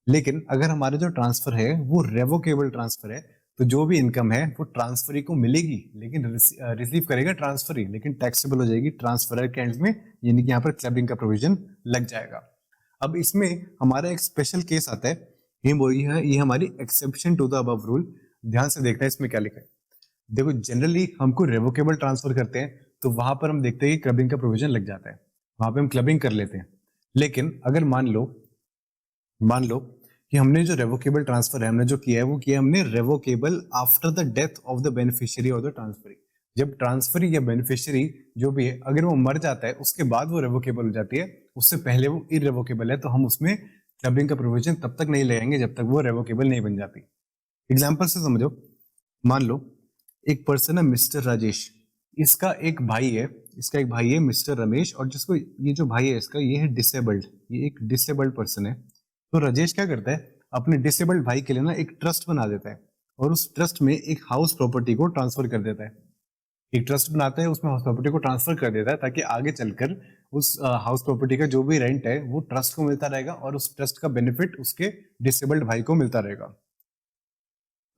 लेकिन अगर हमारा जो ट्रांसफर है वो रेवोकेबल ट्रांसफर है तो जो भी इनकम है वो ट्रांसफरी को मिलेगी, लेकिन रिसीव करेगा ट्रांसफरी, लेकिन टैक्सेबल हो जाएगी ट्रांसफरर के एंड में, यानी कि यहाँ पर क्लबिंग का प्रोविजन लग जाएगा। अब इसमें हमारा एक स्पेशल केस आता है, ये हमारी exception to the above rule. ध्यान से देखना है इसमें क्या लिखा है। देखो जनरली हमको रेवोकेबल ट्रांसफर करते हैं तो वहां पर हम देखते हैं कि क्लबिंग का प्रोविजन लग जाता है, वहां पे हम क्लबिंग कर लेते हैं। लेकिन अगर मान लो कि हमने जो रेवोकेबल ट्रांसफर है हमने जो किया है वो किया हमने revocable after the death of the beneficiary और द ट्रांसफरी। जब ट्रांसफरी या बेनिफिशियरी जो भी है अगर वो मर जाता है उसके बाद वो रेवोकेबल हो जाती है, उससे पहले वो इररेवोकेबल है, तो हम उसमें क्लबिंग का प्रोविजन तब तक नहीं लगाएंगे जब तक वो रेवोकेबल नहीं बन जाती। एग्जाम्पल से समझो, मान लो एक पर्सन है मिस्टर राजेश, इसका एक भाई है मिस्टर रमेश, और जिसको ये जो भाई है इसका ये है डिसेबल्ड, ये एक डिसेबल्ड पर्सन है। तो राजेश क्या करता है, अपने डिसेबल्ड भाई के लिए ना एक ट्रस्ट बना देता है और उस ट्रस्ट में एक हाउस प्रॉपर्टी को ट्रांसफर कर देता है। एक ट्रस्ट बनाता है उसमें हाउस प्रॉपर्टी को ट्रांसफर कर देता है ताकि आगे चलकर उस हाउस प्रॉपर्टी का जो भी रेंट है वो ट्रस्ट को मिलता रहेगा और उस ट्रस्ट का बेनिफिट उसके डिसेबल्ड भाई को मिलता रहेगा।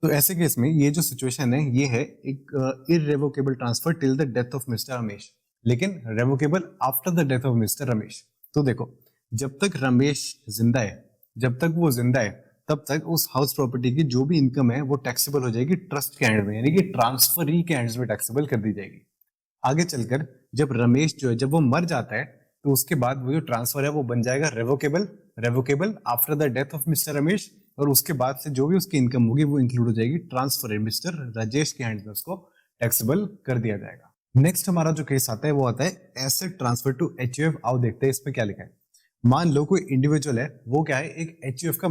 तो ऐसे केस में ये जो सिचुएशन है ये है एक irrevocable transfer till the death of mister Ramesh, लेकिन revocable after the death of mister Ramesh. तो देखो जब तक रमेश जिंदा है, जब तक वो जिंदा है तब तक उस हाउस प्रॉपर्टी की जो भी इनकम है वो टैक्सेबल हो जाएगी ट्रस्ट के हैंड में, यानी कि ट्रांसफरी के हैंड्स में टैक्सेबल कर दी जाएगी। आगे चलकर जब रमेश जो है जब वो मर जाता है तो उसके बाद वो जो ट्रांसफर है वो बन जाएगा revocable after the death of mister Ramesh, और उसके बाद से जो भी उसकी इनकम होगी वो इंक्लूड हो जाएगी ट्रांसफर मिस्टर राजेश के हैंड्स में, उसको टैक्सेबल कर दिया जाएगा। नेक्स्ट हमारा जो केस आता है वो आता है एसेट ट्रांसफर टू एचयूएफ। आओ देखते हैं इसमें क्या लिखा है। मान लो कोई इंडिविजुअल है, वो क्या है, एक एचयूएफ का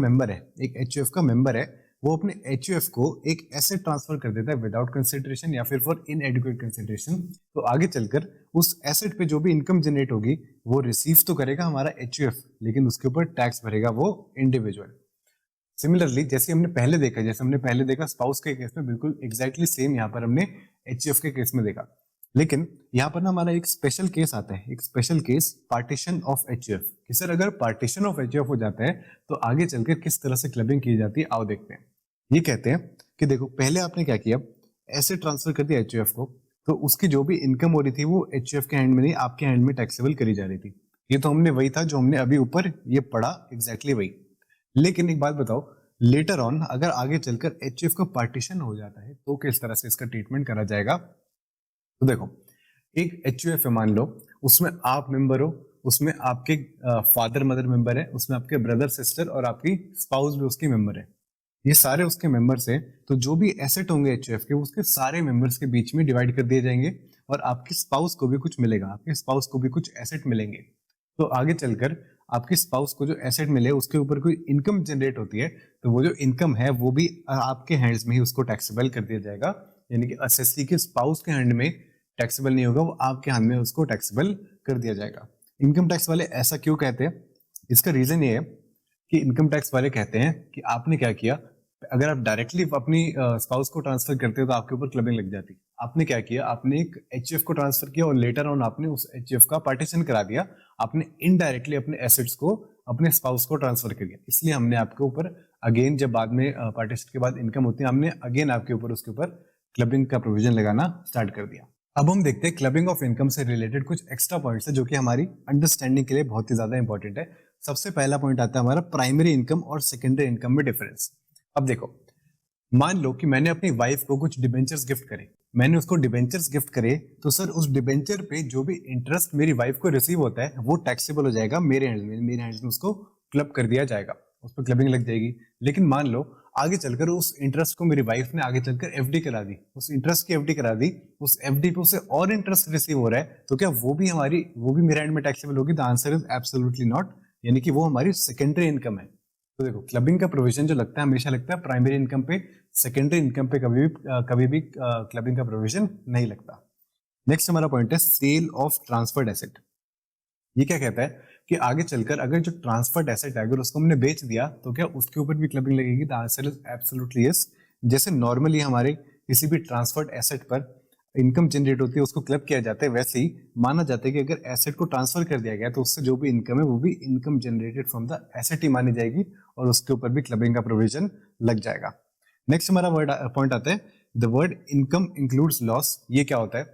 मेंबर है, वो अपने एचयूएफ को एक एसेट ट्रांसफर कर देता है विदाउट कंसिडरेशन या फिर फॉर इनएडिक्वेट कंसिडरेशन। तो आगे चलकर उस एसेट पे जो भी इनकम जनरेट होगी वो रिसीव तो करेगा हमारा एचयूएफ, लेकिन उसके ऊपर टैक्स भरेगा वो इंडिविजुअल। सिमिलरली जैसे हमने पहले देखा स्पाउस के केस में, बिल्कुल एग्जैक्टली सेम यहाँ पर हमने एचयूएफ के केस में देखा। लेकिन यहाँ पर ना हमारा एक स्पेशल केस आता है, एक special case partition of HUF कि सर अगर पार्टीशन ऑफ एचयूएफ हो जाता है तो आगे चलकर किस तरह से क्लबिंग की जाती है, आओ देखते हैं। ये कहते हैं कि देखो पहले आपने क्या किया, ऐसे ट्रांसफर कर दिया एचयूएफ को, तो उसकी जो भी इनकम हो रही थी वो एचयूएफ के हैंड में नहीं आपके हैंड में टैक्सेबल करी जा रही थी। ये तो हमने वही था जो हमने अभी ऊपर ये पढ़ा, एग्जैक्टली वही। लेकिन एक बात बताओ, लेटर ऑन अगर आगे चलकर एचयूएफ का पार्टीशन हो जाता है तो किस तरह से इसका ट्रीटमेंट करा जाएगा। तो देखो एक एचयूएफ है, मान लो उसमें आप मेंबर हो, उसमें आपके फादर मदर मेंबर है, उसमें आपके ब्रदर सिस्टर और आपकी स्पाउस भी उसकी मेंबर है। ये सारे उसके मेंबर्स हैं, तो जो भी एसेट होंगे एचयूएफ के उसके सारे मेंबर्स के बीच में डिवाइड कर दिए जाएंगे और आपकी स्पाउस को भी कुछ मिलेगा, आपके स्पाउस को भी कुछ एसेट मिलेंगे। तो आगे चलकर आपकी स्पाउस को जो एसेट मिले उसके ऊपर कोई इनकम जनरेट होती है तो वो जो इनकम है वो भी आपके हैंड्स में ही उसको टैक्सेबल कर दिया जाएगा, यानी कि असेसी के स्पाउस के हैंड में टैक्सेबल नहीं होगा, वो आपके हाथ में उसको टैक्सेबल कर दिया जाएगा। इनकम टैक्स वाले ऐसा क्यों कहते हैं, इसका रीजन ये है कि इनकम टैक्स वाले कहते हैं कि आपने क्या किया, अगर आप डायरेक्टली अपनी स्पाउस को ट्रांसफर करते हो तो आपके ऊपर क्लबिंग लग जाती। आपने क्या किया, आपने एक एचयूएफ को ट्रांसफर किया और लेटर ऑन आपने उस एचयूएफ का पार्टीशन करा दिया, आपने इनडायरेक्टली अपने एसेट्स को अपने स्पाउस को ट्रांसफर कर दिया, इसलिए हमने आपके ऊपर अगेन जब बाद में पार्टीशन के बाद इनकम होती है हमने अगेन आपके ऊपर उसके ऊपर क्लबिंग का प्रोविजन लगाना स्टार्ट कर दिया। अब हम देखते हैं क्लबिंग ऑफ इनकम से रिलेटेड कुछ एक्स्ट्रा पॉइंट्स है जो कि हमारी अंडरस्टैंडिंग के लिए बहुत ही ज्यादा इंपॉर्टेंट है। सबसे पहला पॉइंट आता है हमारा प्राइमरी इनकम और सेकेंडरी इनकम में डिफरेंस। अब देखो मान लो कि मैंने अपनी वाइफ को कुछ डिबेंचर्स गिफ्ट करे, मैंने उसको डिबेंचर्स गिफ्ट करे, तो सर उस डिबेंचर पे जो भी इंटरेस्ट मेरी वाइफ को रिसीव होता है वो टैक्सेबल हो जाएगा मेरे हैंड्स में उसको क्लब कर दिया जाएगा, उस पर क्लबिंग लग जाएगी। लेकिन मान लो आगे चलकर उस इंटरेस्ट को मेरी वाइफ ने आगे चलकर एफडी करा दी, उस इंटरेस्ट की एफडी करा दी, उस एफडी पे उसे और इंटरेस्ट रिसीव हो रहा है, तो क्या वो भी मेरे हैंड में टैक्सेबल होगी? The answer is absolutely not, यानी कि वो हमारी सेकेंडरी इनकम है। तो देखो क्लबिंग का प्रोविजन जो लगता है हमेशा लगता है प्राइमरी इनकम पे, सेकेंडरी इनकम पे कभी भी क्लबिंग का प्रोविजन नहीं लगता। नेक्स्ट हमारा पॉइंट है सेल ऑफ ट्रांसफर्ड एसेट। ये क्या कहता है कि आगे चलकर अगर जो ट्रांसफर्ड एसेट है अगर उसको हमने बेच दिया तो क्या उसके ऊपर भी क्लबिंग लगेगी? The answer is absolutely yes. जैसे नॉर्मली हमारे किसी भी ट्रांसफर्ड एसेट पर इनकम जनरेट होती है उसको क्लब किया जाता है, वैसे ही माना जाता है कि अगर एसेट को ट्रांसफर कर दिया गया तो उससे जो भी इनकम है वो भी income generated from the asset ही मानी जाएगी और उसके ऊपर भी क्लबिंग का प्रोविजन लग जाएगा। नेक्स्ट हमारा पॉइंट आता है the word income includes loss. ये क्या होता है?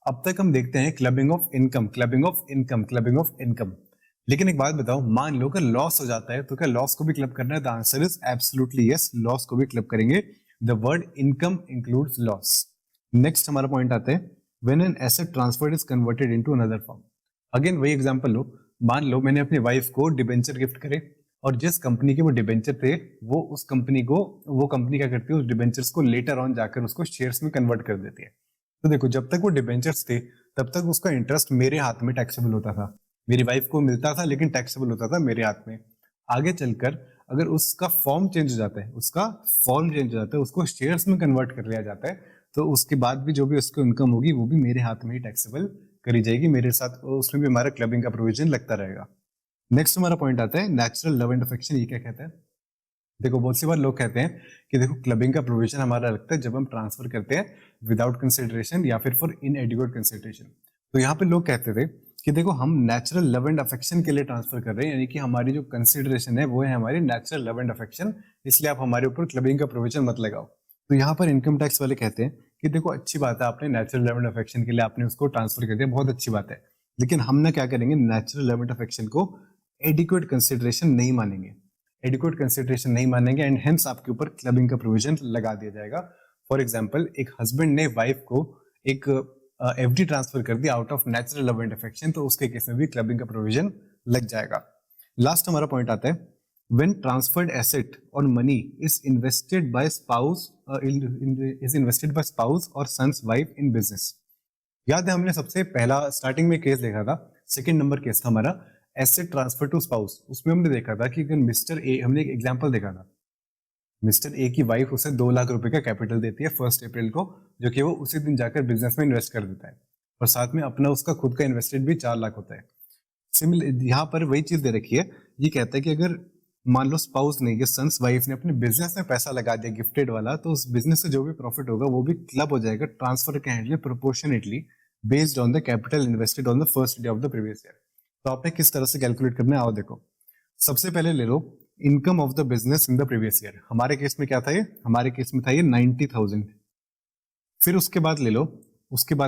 अब तक हम देखते हैं clubbing of income, clubbing of income, clubbing of income, लेकिन एक बात बताओ, मान लो कि लॉस हो जाता है तो क्या लॉस को भी क्लब करना है? The answer is absolutely yes, loss को भी क्लब करेंगे। The word income includes loss. Next हमारा पॉइंट आता है when an asset transferred is converted into another form. Again वही एग्जांपल लो, मान लो मैंने अपनी वाइफ को डिबेंचर गिफ्ट करे और जिस कंपनी के वो डिबेंचर थे वो कंपनी क्या करती है, उस डिबेंचर्स को लेटर ऑन जाकर उसको शेयर्स में कन्वर्ट कर देती है। तो देखो जब तक वो डिबेंचर्स थे तब तक उसका इंटरेस्ट मेरे हाथ में टैक्सेबल होता था, मेरी वाइफ को मिलता था लेकिन टैक्सेबल होता था मेरे हाथ में। आगे चलकर अगर उसका फॉर्म चेंज हो जाता है, उसको शेयर्स में कन्वर्ट कर लिया जाता है, तो उसके बाद भी जो भी उसको इनकम होगी वो भी मेरे हाथ में ही टैक्सेबल करी जाएगी, मेरे साथ उसमें भी हमारा क्लबिंग का प्रोविजन लगता रहेगा। नेक्स्ट हमारा पॉइंट आता है नेचुरल लव एंड अफेक्शन। ये क्या कहता है? देखो बहुत सी बार लोग कहते हैं कि देखो क्लबिंग का प्रोविजन हमारा लगता है जब हम ट्रांसफर करते हैं विदाउट कंसिडरेशन या फिर फॉर इनएडिक्वेट कंसिडरेशन। तो यहाँ पे लोग कहते थे कि देखो हम नेचुरल लव एंड अफेक्शन के लिए ट्रांसफर कर रहे हैं, यानी कि हमारी जो कंसिडरेशन है वो है हमारी नेचुरल लव एंड अफेक्शन, इसलिए आप हमारे ऊपर क्लबिंग का प्रोविजन मत लगाओ। तो यहाँ पर इनकम टैक्स वाले कहते हैं कि देखो अच्छी बात है, आपने नेचुरल लव एंड अफेक्शन के लिए आपने उसको ट्रांसफर कर दिया, बहुत अच्छी बात है, लेकिन हम ना क्या करेंगे, नेचुरल लव एंड अफेक्शन को एडिक्वेट कंसिडरेशन नहीं मानेंगे, एंड हेंस आपके ऊपर क्लबिंग का प्रोविजन लगा दिया जाएगा। फॉर एग्जाम्पल एक हस्बैंड ने वाइफ को एक एफडी ट्रांसफर कर दिया out of natural love and affection, तो उसके केस में भी क्लबिंग का प्रोविजन लग जाएगा। लास्ट हमारा पॉइंट आता है when transferred asset or money is invested by spouse or son's wife in business। याद है हमने सबसे पहला स्टार्टिंग में केस देखा था, सेकंड नंबर केस था हमारा एसेट ट्रांसफर टू स्पाउस। उसमें हमने देखा था कि मिस्टर ए, हमने एक एग्जांपल देखा था, मिस्टर ए की वाइफ उसे 2 लाख रुपए का कैपिटल देती है 1 अप्रैल को, जो कि वो उसी दिन जाकर बिजनेस में इन्वेस्ट कर देता है और साथ में अपना उसका खुद का इन्वेस्टेड भी 4 लाख होता है। सिमिलर यहाँ पर वही चीज दे रखी है, ये कहता है कि अगर मान लो स्पाउस ने या सन्स वाइफ ने अपने बिजनेस में पैसा लगा दिया गिफ्टेड वाला, तो उस बिजनेस से जो भी प्रॉफिट होगा वो भी क्लब हो जाएगा ट्रांसफर के हैंड में proportionately based on the capital invested on the first day of the previous year. तो आपने किस तरह से कैलकुलेट करना है, आओ देखो। सबसे पहले ले low income of the business in the previous year. हमारे केस में क्या था ये? हमारे केस में था ये 90,000। फिर उसके बाद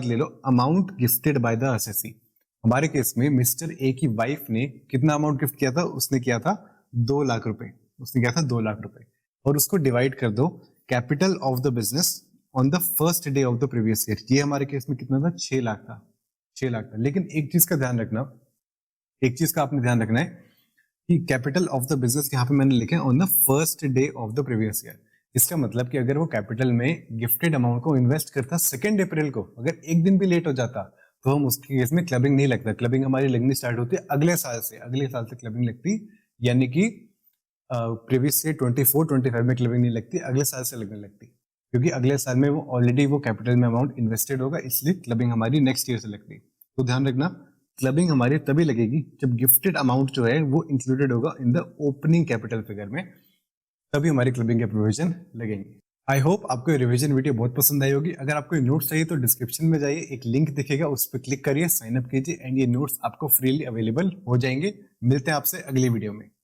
ले लो amount gifted by the assessee. हमारे केस में मिस्टर ए की वाइफ ने कितना अमाउंट गिफ्ट किया था? उसने किया था 2 लाख रुपए, और उसको डिवाइड कर दो capital of the business on the first day of the previous year. ये हमारे केस में कितना था? 6 लाख था। लेकिन एक चीज का आपने ध्यान रखना है कि कैपिटल ऑफ द बिजनेस यहाँ पे मैंने लिखा है on the first day of the previous year. इसका मतलब कि अगर वो कैपिटल में गिफ्टेड अमाउंट को इन्वेस्ट करता 2 अप्रैल को, अगर एक दिन भी लेट हो जाता तो हम उसके केस में क्लबिंग नहीं लगता। क्लबिंग हमारी लगनी स्टार्ट होती है अगले साल से क्लबिंग लगती, यानी कि प्रीवियस से 24-25 में क्लबिंग नहीं लगती, अगले साल से लगने लगती, क्योंकि अगले साल में वो ऑलरेडी वो कैपिटल में अमाउंट इन्वेस्टेड होगा, इसलिए क्लबिंग हमारी नेक्स्ट ईयर से लगती। तो ध्यान रखना क्लबिंग हमारी तभी लगेगी जब गिफ्टेड अमाउंट जो है वो इंक्लूडेड होगा in the opening capital figure में, तभी हमारी क्लबिंग के प्रोविजन लगेंगे। आई होप आपको ये रिवीजन वीडियो बहुत पसंद आई होगी। अगर आपको नोट्स चाहिए तो डिस्क्रिप्शन में जाइए, एक लिंक दिखेगा, उस पर क्लिक करिए, साइन अप कीजिए एंड ये नोट्स आपको फ्रीली अवेलेबल हो जाएंगे। मिलते हैं आपसे अगली वीडियो में।